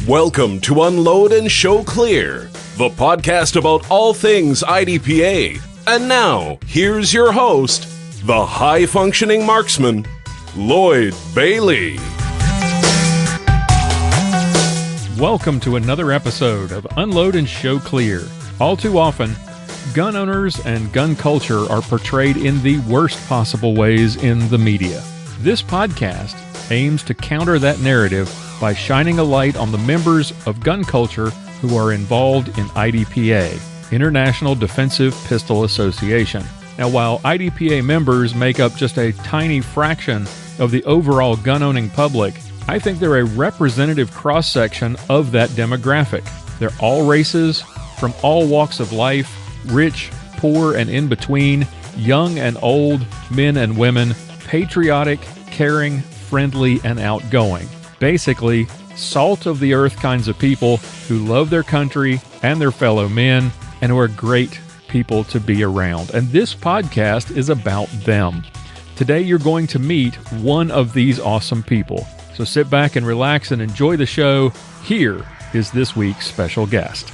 Welcome to Unload and Show Clear, the podcast about all things IDPA. And now, here's your host, the high-functioning marksman, Lloyd Bailey. Welcome to another episode of Unload and Show Clear. All too often, gun owners and gun culture are portrayed in the worst possible ways in the media. This podcast aims to counter that narrative by shining a light on the members of gun culture who are involved in IDPA, International Defensive Pistol Association. Now, while IDPA members make up just a tiny fraction of the overall gun-owning public, I think they're a representative cross-section of that demographic. They're all races, from all walks of life, rich, poor, and in between, young and old, men and women, patriotic, caring, friendly, and outgoing. Basically, salt of the earth kinds of people who love their country and their fellow men and who are great people to be around. And this podcast is about them. Today, you're going to meet one of these awesome people. So sit back and relax and enjoy the show. Here is this week's special guest.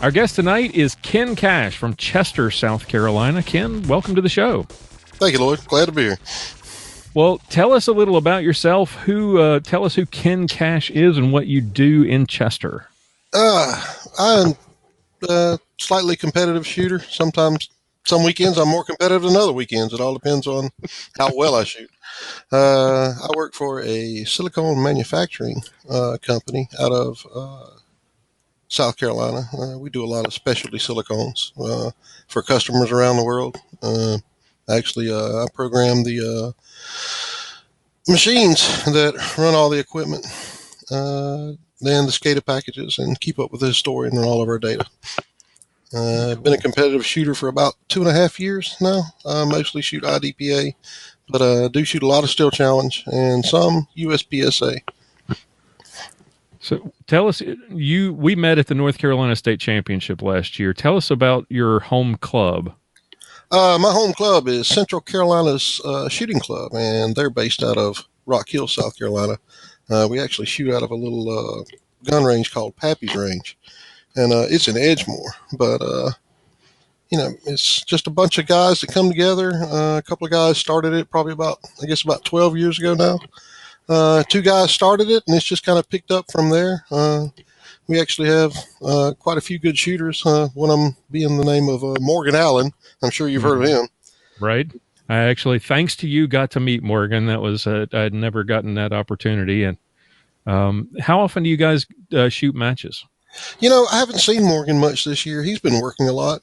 Our guest tonight is Ken Cash from Chester, South Carolina. Ken, welcome to the show. Thank you, Lloyd. Glad to be here. Well, tell us a little about yourself. Tell us who Ken Cash is and what you do in Chester. I'm a slightly competitive shooter. Sometimes, some weekends I'm more competitive than other weekends. It all depends on how well I shoot. I work for a silicone manufacturing company out of South Carolina. We do a lot of specialty silicones for customers around the world. I program the machines that run all the equipment, then the SCADA packages, and keep up with the historian and all of our data. I've been a competitive shooter for about 2.5 years now. I mostly shoot IDPA, but I do shoot a lot of Steel Challenge and some USPSA. So tell us, we met at the North Carolina State Championship last year. Tell us about your home club. My home club is Central Carolina's Shooting Club, and they're based out of Rock Hill, South Carolina. We actually shoot out of a little gun range called Pappy's Range, and it's in Edgemore. But, it's just a bunch of guys that come together. A couple of guys started it probably about 12 years ago now. 2 guys started it, and it's just kind of picked up from there. We actually have quite a few good shooters, one of them being the name of Morgan Allen. I'm sure you've heard of him. Right. I actually, thanks to you, got to meet Morgan. That was, I had never gotten that opportunity. And how often do you guys shoot matches? I haven't seen Morgan much this year. He's been working a lot.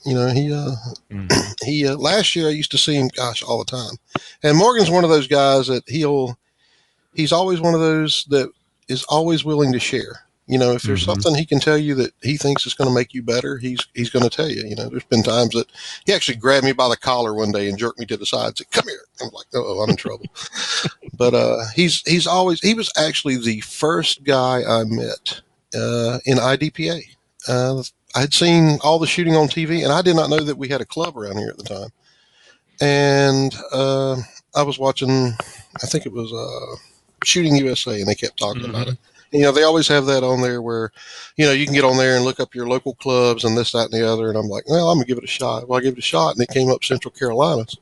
He last year I used to see him, all the time. And Morgan's one of those guys that he's always one of those that is always willing to share. If there's something he can tell you that he thinks is going to make you better, he's going to tell you. There's been times that he actually grabbed me by the collar one day and jerked me to the side and said, "Come here." I'm like, "Oh, I'm in trouble." But he was actually the first guy I met in IDPA. I'd seen all the shooting on TV, and I did not know that we had a club around here at the time. And I was watching, I think it was Shooting USA, and they kept talking about it. They always have that on there where, you can get on there and look up your local clubs and this, that, and the other. And I'm like, well, I'm going to give it a shot. Well, I gave it a shot, and it came up Central Carolina's.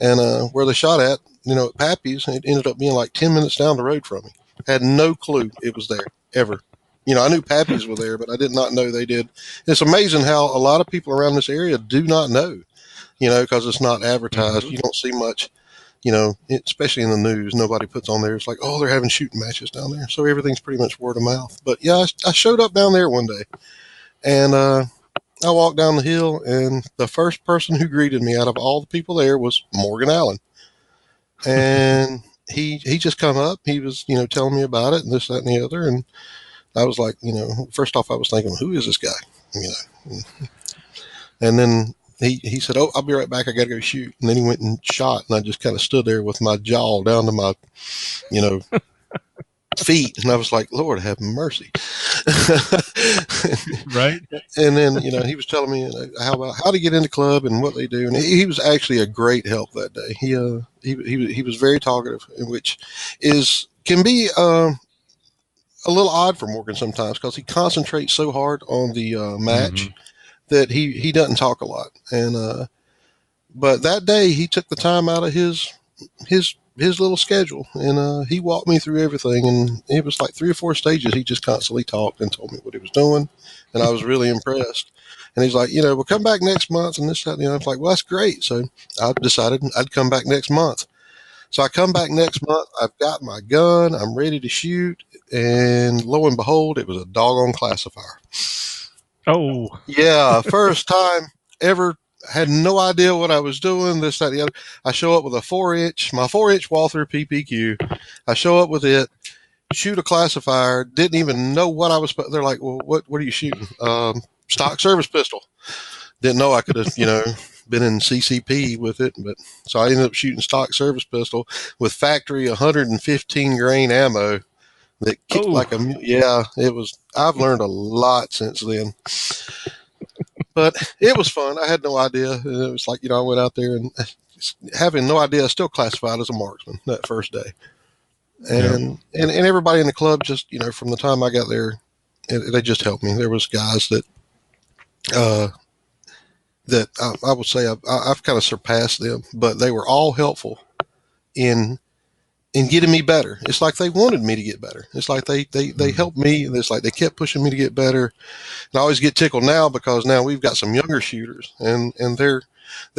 And where they shot at, at Pappy's, it ended up being like 10 minutes down the road from me. Had no clue it was there, ever. I knew Pappy's were there, but I did not know they did. It's amazing how a lot of people around this area do not know, because it's not advertised. You don't see much. Especially in the news, nobody puts on there. It's like, oh, they're having shooting matches down there. So everything's pretty much word of mouth. But yeah, I showed up down there one day, and I walked down the hill, and the first person who greeted me out of all the people there was Morgan Allen. And he just come up. He was, telling me about it and this, that, and the other. And I was like, first off, I was thinking, who is this guy? And then he said, "Oh, I'll be right back. I got to go shoot." And then he went and shot, and I just kind of stood there with my jaw down to my, feet. And I was like, "Lord, have mercy." Right. And then, he was telling me how to get into club and what they do. And he was actually a great help that day. He was very talkative, which can be a little odd for Morgan sometimes because he concentrates so hard on the match that he doesn't talk a lot. And but that day he took the time out of his little schedule, and he walked me through everything. And it was like 3 or 4 stages. He just constantly talked and told me what he was doing, and I was really impressed. And he's like, we'll come back next month, and this, that, and the other. I was like, well, that's great. So I decided I'd come back next month. So I come back next month. I've got my gun. I'm ready to shoot. And lo and behold, it was a doggone classifier. Oh. Yeah, first time ever. Had no idea what I was doing, this, that, the other. I show up with a my 4-inch Walther PPQ. I show up with it, shoot a classifier, didn't even know what I was. They're like, well, what are you shooting? Stock service pistol. Didn't know I could have, been in CCP with it, but so I ended up shooting stock service pistol with factory 115 grain ammo that kicked it was. I've learned a lot since then, but it was fun. I had no idea. And it was like, I went out there and having no idea, I still classified as a marksman that first day. And everybody in the club just, from the time I got there, they just helped me. There was guys that I would say I've kind of surpassed them, but they were all helpful in getting me better. It's like they wanted me to get better. It's like they helped me. It's like they kept pushing me to get better. And I always get tickled now because now we've got some younger shooters, and they're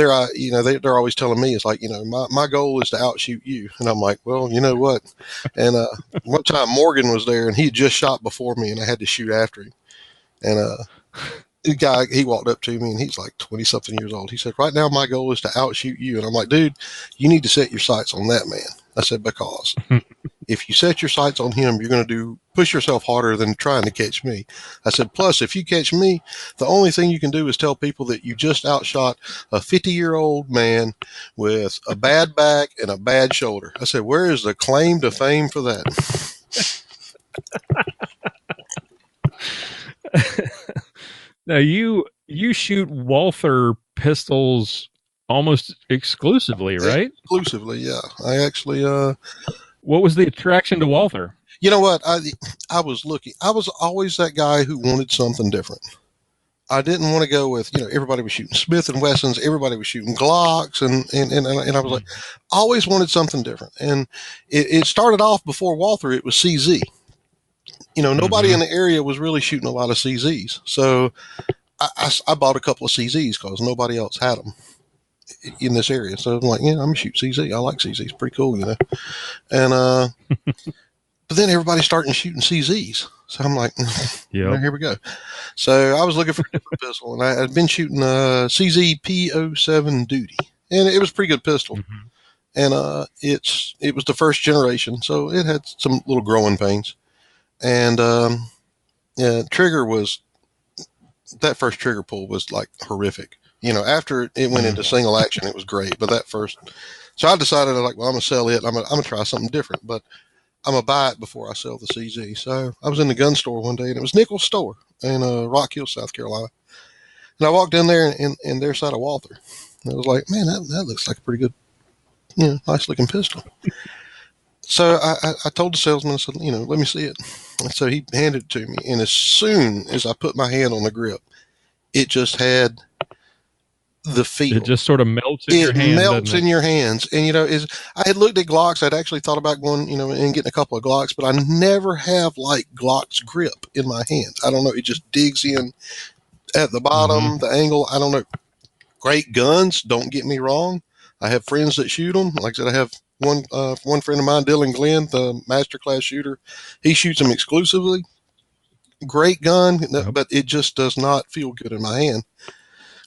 always telling me, it's like, my goal is to outshoot you. And I'm like, well, you know what? And one time Morgan was there, and he had just shot before me, and I had to shoot after him. And the guy, he walked up to me, and he's like 20-something years old. He said, right now my goal is to outshoot you. And I'm like, dude, you need to set your sights on that man. I said, because if you set your sights on him, you're going to push yourself harder than trying to catch me. I said, plus, if you catch me, the only thing you can do is tell people that you just outshot a 50-year-old man with a bad back and a bad shoulder. I said, where is the claim to fame for that? Now you shoot Walther pistols almost exclusively, right? Exclusively, yeah. I actually. What was the attraction to Walther? You know what? I was looking. I was always that guy who wanted something different. I didn't want to go with, everybody was shooting Smith and Wessons, everybody was shooting Glocks, and I was like, always wanted something different. And it started off before Walther. It was CZ. Nobody in the area was really shooting a lot of CZs. So I bought a couple of CZs because nobody else had them in this area. So I'm like, I'm going to shoot CZ. I like CZ. It's pretty cool, And, but then everybody's starting shooting CZs. So I'm like, here we go. So I was looking for a different pistol, and I had been shooting CZ P07 Duty, and it was a pretty good pistol. And it was the first generation, so it had some little growing pains. And trigger that first trigger pull was like horrific. After it went into single action, it was great. But that first, so I decided, I'm going to sell it. I'm going to try something different, but I'm going to buy it before I sell the CZ. So I was in the gun store one day, and it was Nichols' store in Rock Hill, South Carolina. And I walked in there, and their side of Walther. And I was like, man, that looks like a pretty good, nice looking pistol. So I told the salesman, I said, let me see it. And so he handed it to me. And as soon as I put my hand on the grip, it just had the feel. It just sort of melts in your hand. It melts in your hands. And, I had looked at Glocks. I'd actually thought about going, and getting a couple of Glocks, but I never have like Glock's grip in my hand. I don't know. It just digs in at the bottom, the angle. I don't know. Great guns. Don't get me wrong. I have friends that shoot them. Like I said, I have one friend of mine, Dylan Glenn, the masterclass shooter. He shoots them exclusively. Great gun, but it just does not feel good in my hand.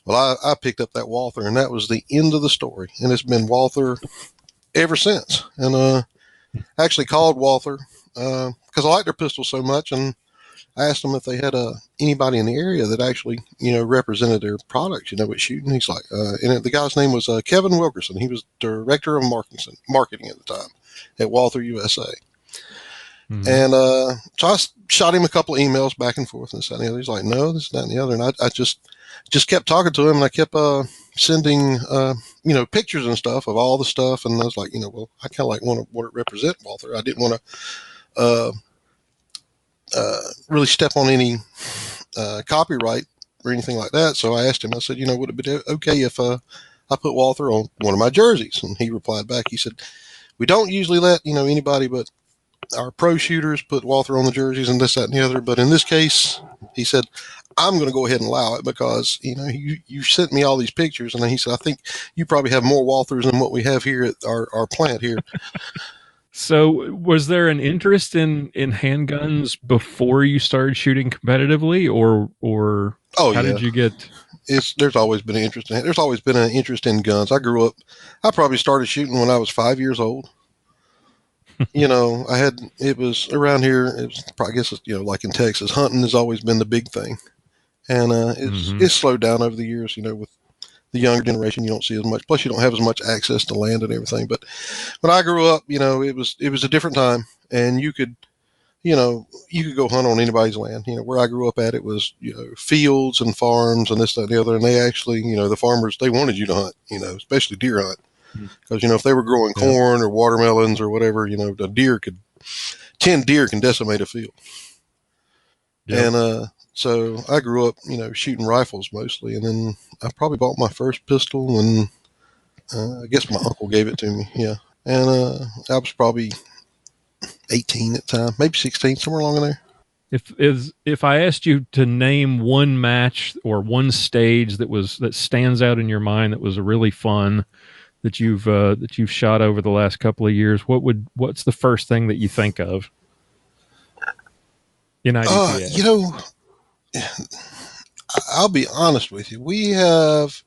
Well, I picked up that Walther, and that was the end of the story. And it's been Walther ever since. And I actually called Walther because I like their pistol so much, and I asked them if they had anybody in the area that actually, represented their products, with shooting. He's like, and the guy's name was Kevin Wilkerson. He was director of marketing at the time at Walther USA. And so I shot him a couple of emails back and forth and this, that, and the other. He's like, no, this, that, and the other. And I just kept talking to him, and I kept sending, pictures and stuff of all the stuff. And I was like, well, I kind of like want to represent Walther. I didn't want to really step on any copyright or anything like that. So I asked him, I said, would it be okay if I put Walther on one of my jerseys? And he replied back, he said, we don't usually let, anybody but our pro shooters put Walther on the jerseys and this, that, and the other. But in this case, he said, I'm going to go ahead and allow it because, you sent me all these pictures. And then he said, I think you probably have more Walthers than what we have here at our plant here. So was there an interest in handguns before you started shooting competitively or how did you get? There's always been an interest there's always been an interest in guns. I probably started shooting when I was 5 years old. It was around here. It was probably, I guess, like in Texas, hunting has always been the big thing. And it's slowed down over the years, with the younger generation. You don't see as much. Plus, you don't have as much access to land and everything. But when I grew up, it was a different time. And you could go hunt on anybody's land. Where I grew up at, it was, fields and farms and this, that, and the other. And they actually, the farmers, they wanted you to hunt, especially deer hunt. Because, if they were growing corn or watermelons or whatever, 10 deer can decimate a field. Yep. And so I grew up, shooting rifles mostly. And then I probably bought my first pistol when I guess my uncle gave it to me. Yeah. And I was probably 18 at the time, maybe 16, somewhere along in there. If I asked you to name one match or one stage that stands out in your mind that was really fun, that you've shot over the last couple of years, what's the first thing that you think of in IDPA? I'll be honest with you. We have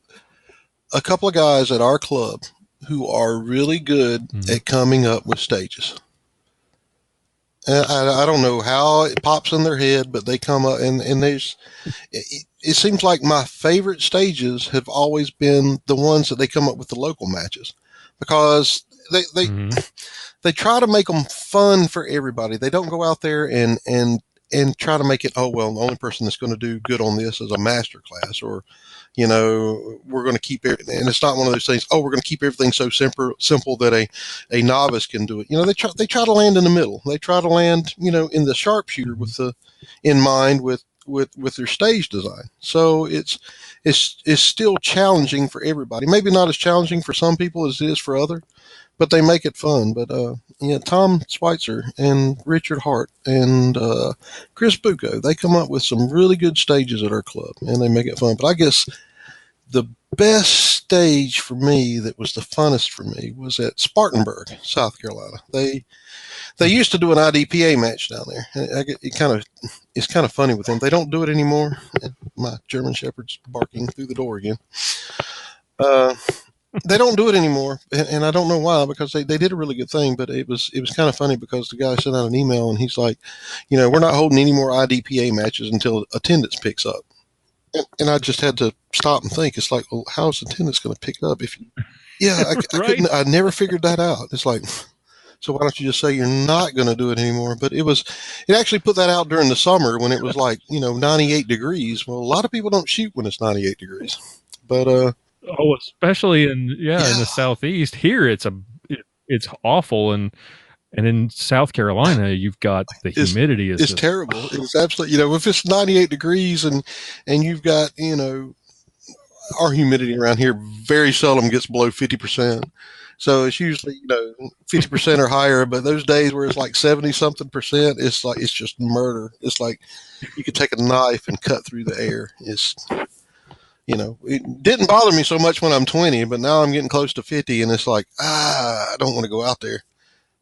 a couple of guys at our club who are really good at coming up with stages. I don't know how it pops in their head, but they come up and it seems like my favorite stages have always been the ones that they come up with the local matches, because they try to make them fun for everybody. They don't go out there and try to make it, oh, well, the only person that's going to do good on this is a master class, or, we're going to keep it. And it's not one of those things, oh, we're going to keep everything so simple that a novice can do it. They try to land in the middle. They try to land, in the sharpshooter in mind with their stage design. So it's still challenging for everybody. Maybe not as challenging for some people as it is for others, but they make it fun. But Tom Schweitzer and Richard Hart and Chris Bucco, they come up with some really good stages at our club, and they make it fun. But I guess the best stage for me that was the funnest for me was at Spartanburg, South Carolina. They used to do an IDPA match down there. It's kind of funny with them. They don't do it anymore. My German Shepherd's barking through the door again. They don't do it anymore, and I don't know why, because they did a really good thing, but it was kind of funny because the guy sent out an email and he's like, we're not holding any more IDPA matches until attendance picks up. And I just had to stop and think. It's like, well, how is attendance going to pick up if you? Yeah, I never figured that out. It's like, so why don't you just say you're not going to do it anymore? But it actually put that out during the summer when it was like 98 degrees. Well, a lot of people don't shoot when it's 98 degrees, but especially in the Southeast. Here it's awful, and in South Carolina you've got the humidity is terrible. It's absolutely, if it's 98 degrees and you've got, our humidity around here very seldom gets below 50%. So it's usually, 50% or higher, but those days where it's like 70 something percent, it's just murder. It's like you could take a knife and cut through the air. It didn't bother me so much when I'm 20, but now I'm getting close to 50 and it's like, I don't want to go out there.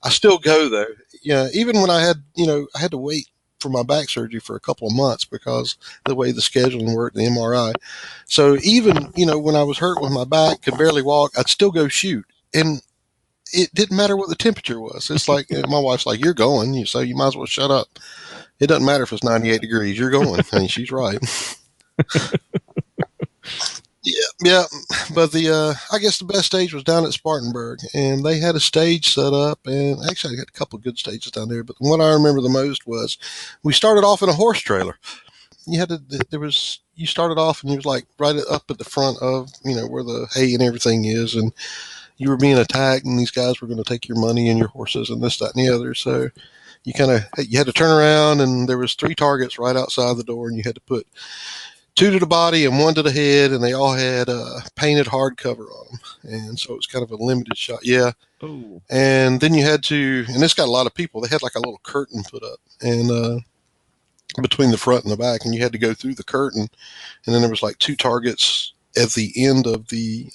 I still go though. Yeah. Even when I had to wait for my back surgery for a couple of months because the way the scheduling worked, the MRI. So even, when I was hurt with my back, could barely walk, I'd still go shoot. And it didn't matter what the temperature was. It's like, my wife's like, you're going, so you might as well shut up. It doesn't matter if it's 98 degrees, you're going. And she's right. Yeah. But I guess the best stage was down at Spartanburg, and they had a stage set up, and actually I got a couple of good stages down there. But what I remember the most was we started off in a horse trailer. You started off and you was like right up at the front of, where the hay and everything is, and you were being attacked, and these guys were going to take your money and your horses and this, that, and the other. So, you had to turn around, and there was 3 targets right outside the door, and you had to put 2 to the body and 1 to the head, and they all had painted hardcover on them, and so it was kind of a limited shot. Yeah. Oh. And then you had to, and this got a lot of people. They had like a little curtain put up, and between the front and the back, and you had to go through the curtain, and then there was like 2 targets at the end of the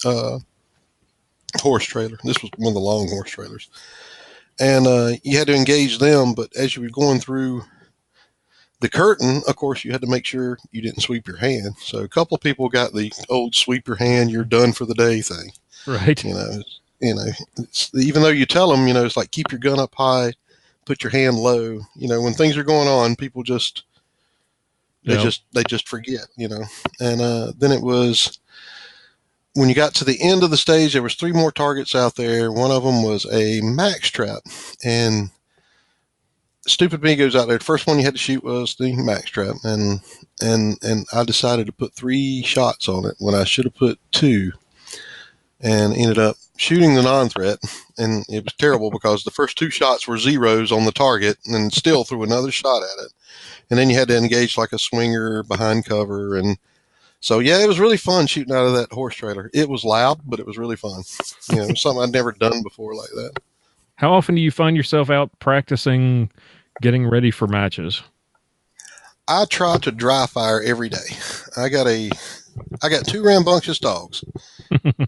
horse trailer. This was one of the long horse trailers, and you had to engage them. But as you were going through the curtain, of course, you had to make sure you didn't sweep your hand. So a couple of people got the old sweep your hand, you're done for the day thing. Right. Even though you tell them, it's like keep your gun up high, put your hand low. When things are going on, people just they just forget. And then it was when you got to the end of the stage, there was 3 more targets out there. One of them was a max trap, and stupid me goes out there. The first one you had to shoot was the max trap, and I decided to put 3 shots on it when I should have put 2, and ended up shooting the non-threat, and it was terrible because the first 2 shots were zeros on the target, and still threw another shot at it, and then you had to engage like a swinger behind cover, and so yeah, it was really fun shooting out of that horse trailer. It was loud, but it was really fun. It was something I'd never done before like that. How often do you find yourself out practicing getting ready for matches? I try to dry fire every day. I got 2 rambunctious dogs,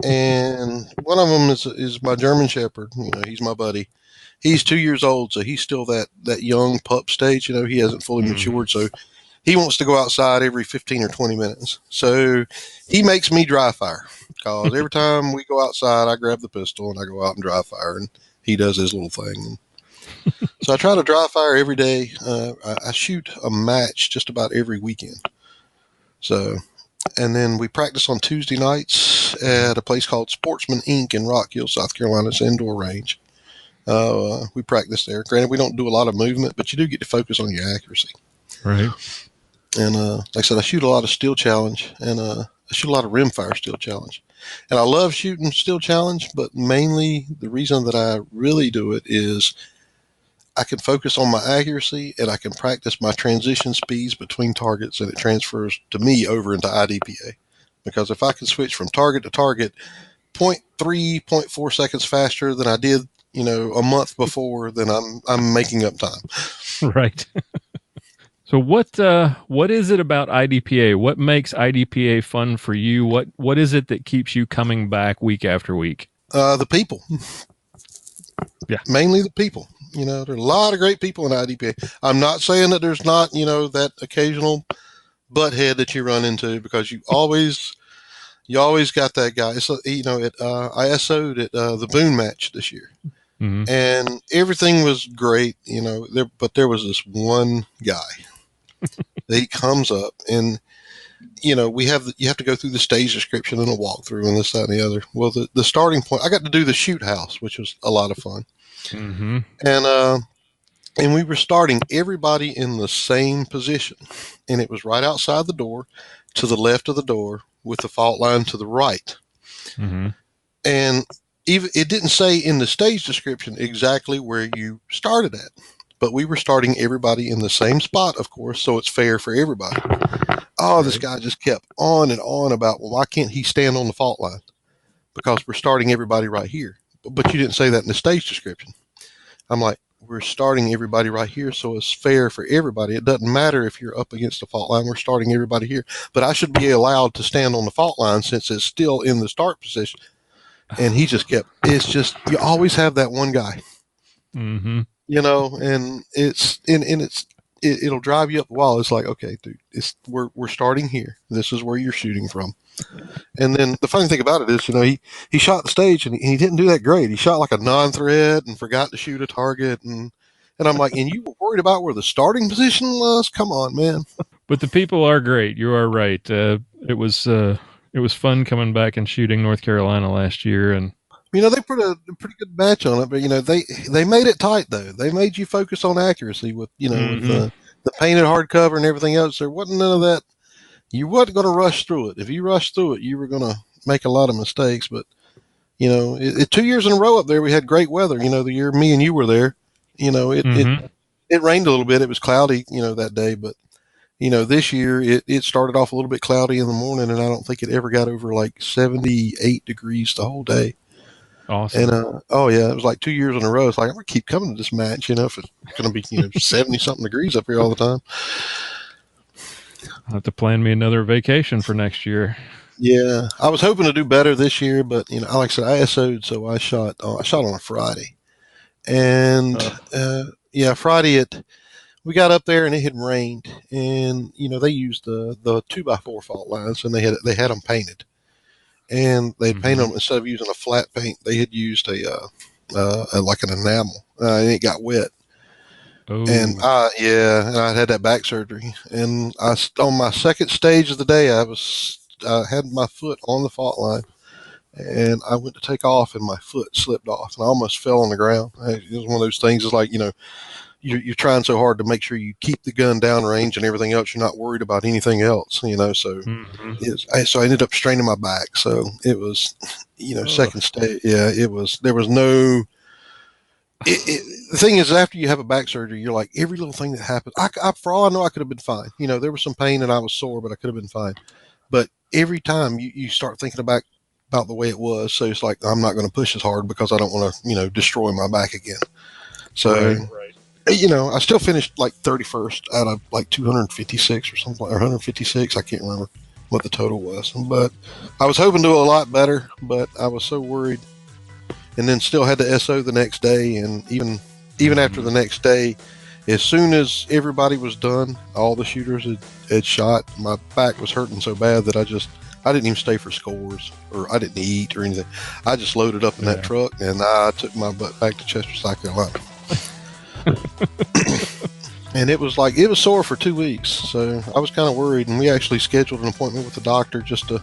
and one of them is my German Shepherd. He's my buddy. He's 2 years old, so he's still that young pup stage. He hasn't fully matured, so he wants to go outside every 15 or 20 minutes. So he makes me dry fire, because every time we go outside, I grab the pistol and I go out and dry fire, and he does his little thing. So I try to dry fire every day. I shoot a match just about every weekend. So, and then we practice on Tuesday nights at a place called Sportsman Inc. in Rock Hill, South Carolina. It's an indoor range. We practice there. Granted, we don't do a lot of movement, but you do get to focus on your accuracy. Right. And like I said, I shoot a lot of steel challenge, and I shoot a lot of rimfire steel challenge. And I love shooting steel challenge, but mainly the reason that I really do it is I can focus on my accuracy, and I can practice my transition speeds between targets, and it transfers to me over into IDPA. Because if I can switch from target to target 0.3, 0.4 seconds faster than I did, a month before, then I'm making up time. Right. So what is it about IDPA? What makes IDPA fun for you? What is it that keeps you coming back week after week? The people. Yeah. Mainly the people. There are a lot of great people in IDPA. I'm not saying that there's not, that occasional butthead that you run into, because you always got that guy. It's I SO'd at the Boone match this year, and everything was great, but there was this one guy that he comes up, and you have to go through the stage description and a walkthrough and this, that, and the other. Well, the starting point, I got to do the shoot house, which was a lot of fun. Mm-hmm. And we were starting everybody in the same position, and it was right outside the door, to the left of the door, with the fault line to the right. Mm-hmm. And even it didn't say in the stage description exactly where you started at, but we were starting everybody in the same spot, of course, so it's fair for everybody. Oh, this guy just kept on and on about, well, why can't he stand on the fault line? Because we're starting everybody right here. But you didn't say that in the stage description. I'm like, we're starting everybody right here, so it's fair for everybody. It doesn't matter if you're up against the fault line. We're starting everybody here. But I should be allowed to stand on the fault line since it's still in the start position. And he just kept, it's just, you always have that one guy. Mm-hmm. And it'll drive you up the wall. It's like, okay, dude, we're starting here. This is where you're shooting from. And then the funny thing about it is, he shot the stage, and he didn't do that great. He shot like a non-threat and forgot to shoot a target. And I'm like, and you were worried about where the starting position was? Come on, man. But the people are great. You are right. It was fun coming back and shooting North Carolina last year. And they put a pretty good match on it, but they made it tight though. They made you focus on accuracy with with the painted hardcover and everything else. There wasn't none of that. You wasn't going to rush through it. If you rushed through it, you were going to make a lot of mistakes. But 2 years in a row up there, we had great weather. The year me and you were there, It rained a little bit. It was cloudy, that day, but this year it started off a little bit cloudy in the morning, and I don't think it ever got over like 78 degrees the whole day. Awesome. And oh yeah, it was like 2 years in a row. It's like I'm gonna keep coming to this match, if it's gonna be 70 something degrees up here all the time. I'll have to plan me another vacation for next year. Yeah, I was hoping to do better this year, but like I said, I SO'd, so I shot on a Friday, and Friday we got up there and it had rained, and they used the 2x4 fault lines, and they had them painted, and they painted them instead of using a flat paint, they had used a like an enamel, and it got wet. Oh. And and I had that back surgery, and on my second stage of the day, I had my foot on the fault line, and I went to take off, and my foot slipped off, and I almost fell on the ground. It was one of those things. It's like, you're trying so hard to make sure you keep the gun down range and everything else. You're not worried about anything else, so so I ended up straining my back. So it was, second stage. Yeah, it was, there was no, the thing is, after you have a back surgery, you're like, every little thing that happened, for all I know, I could have been fine. There was some pain and I was sore, but I could have been fine. But every time you start thinking about the way it was, so it's like, I'm not going to push as hard because I don't want to, destroy my back again. So, I still finished like 31st out of like 256 or something, or 156. I can't remember what the total was, but I was hoping to do a lot better, but I was so worried. And then still had to SO the next day, and even after the next day, as soon as everybody was done, all the shooters had shot, my back was hurting so bad that I didn't even stay for scores, or I didn't eat or anything. I just loaded up in that truck, and I took my butt back to Chester, South Carolina. And it was sore for 2 weeks, so I was kind of worried, and we actually scheduled an appointment with the doctor just to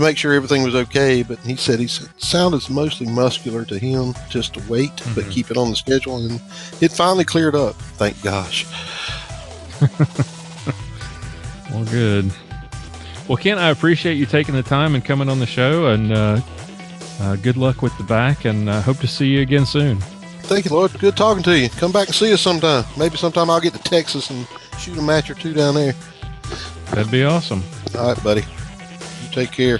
make sure everything was okay. But he said it sounded mostly muscular to him, just to wait, but keep it on the schedule, and it finally cleared up. Thank gosh. Well, good. Well, Ken, I appreciate you taking the time and coming on the show, and good luck with the back, and hope to see you again soon. Thank you, Lloyd. Good talking to you. Come back and see us sometime. Maybe sometime I'll get to Texas and shoot a match or two down there. That'd be awesome. All right, buddy. You take care.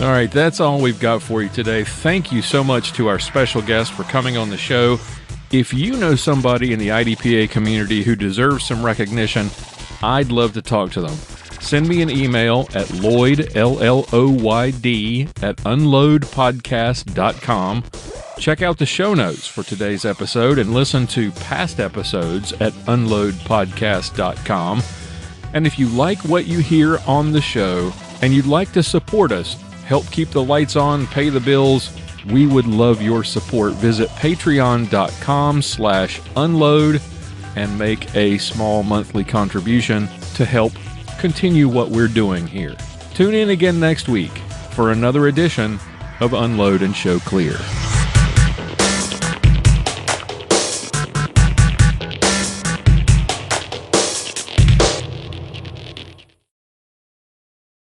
All right, that's all we've got for you today. Thank you so much to our special guest for coming on the show. If you know somebody in the IDPA community who deserves some recognition, I'd love to talk to them. Send me an email at Lloyd, LLOYD, at unloadpodcast.com. Check out the show notes for today's episode and listen to past episodes at unloadpodcast.com. And if you like what you hear on the show and you'd like to support us, help keep the lights on, pay the bills, we would love your support. Visit patreon.com/unload and make a small monthly contribution to help continue what we're doing here. Tune in again next week for another edition of Unload and Show Clear.